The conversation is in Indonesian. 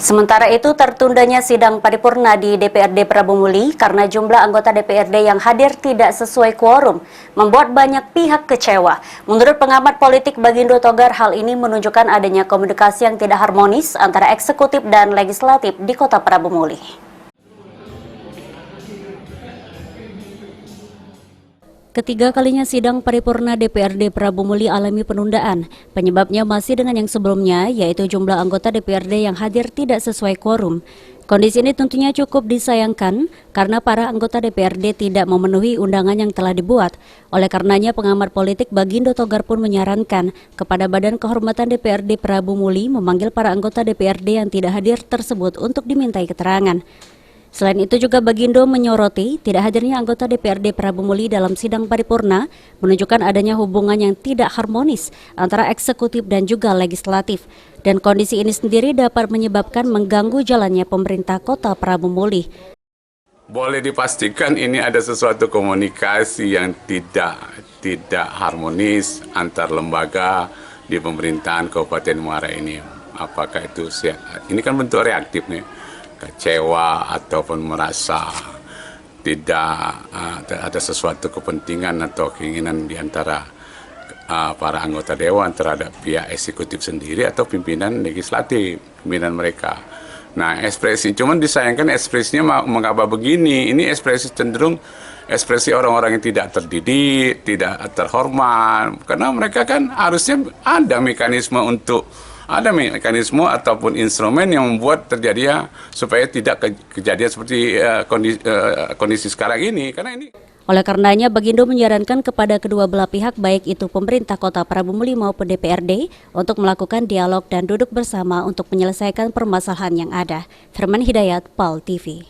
Sementara itu, tertundanya sidang paripurna di DPRD Prabu Muli karena jumlah anggota DPRD yang hadir tidak sesuai quorum, membuat banyak pihak kecewa. Menurut pengamat politik Bagindo Togar, hal ini menunjukkan adanya komunikasi yang tidak harmonis antara eksekutif dan legislatif di Kota Prabu Muli. Ketiga kalinya sidang paripurna DPRD Prabu Muli alami penundaan. Penyebabnya masih dengan yang sebelumnya, yaitu jumlah anggota DPRD yang hadir tidak sesuai quorum. Kondisi ini tentunya cukup disayangkan karena para anggota DPRD tidak memenuhi undangan yang telah dibuat. Oleh karenanya, pengamat politik Bagindo Togar pun menyarankan kepada Badan Kehormatan DPRD Prabu Muli memanggil para anggota DPRD yang tidak hadir tersebut untuk dimintai keterangan. Selain itu juga Bagindo menyoroti tidak hadirnya anggota DPRD Prabu Muli dalam sidang paripurna menunjukkan adanya hubungan yang tidak harmonis antara eksekutif dan juga legislatif. Dan kondisi ini sendiri dapat menyebabkan mengganggu jalannya pemerintah Kota Prabu Muli. Boleh dipastikan ini ada sesuatu komunikasi yang tidak harmonis antar lembaga di pemerintahan Kabupaten Muara ini. Apakah itu ini kan bentuk reaktif nih. Kecewa ataupun merasa tidak ada sesuatu kepentingan atau keinginan di antara para anggota dewan terhadap pihak eksekutif sendiri atau pimpinan legislatif, pimpinan mereka. Nah, cuman disayangkan ekspresinya mengapa begini. Ini ekspresi cenderung ekspresi orang-orang yang tidak terdidik, tidak terhormat, karena mereka kan harusnya ada mekanisme ataupun instrumen yang membuat terjadi supaya tidak kejadian seperti kondisi sekarang ini. Oleh karenanya, Bagindo menyarankan kepada kedua belah pihak, baik itu pemerintah Kota Prabu Muli maupun DPRD, untuk melakukan dialog dan duduk bersama untuk menyelesaikan permasalahan yang ada. Firman Hidayat, PAL TV.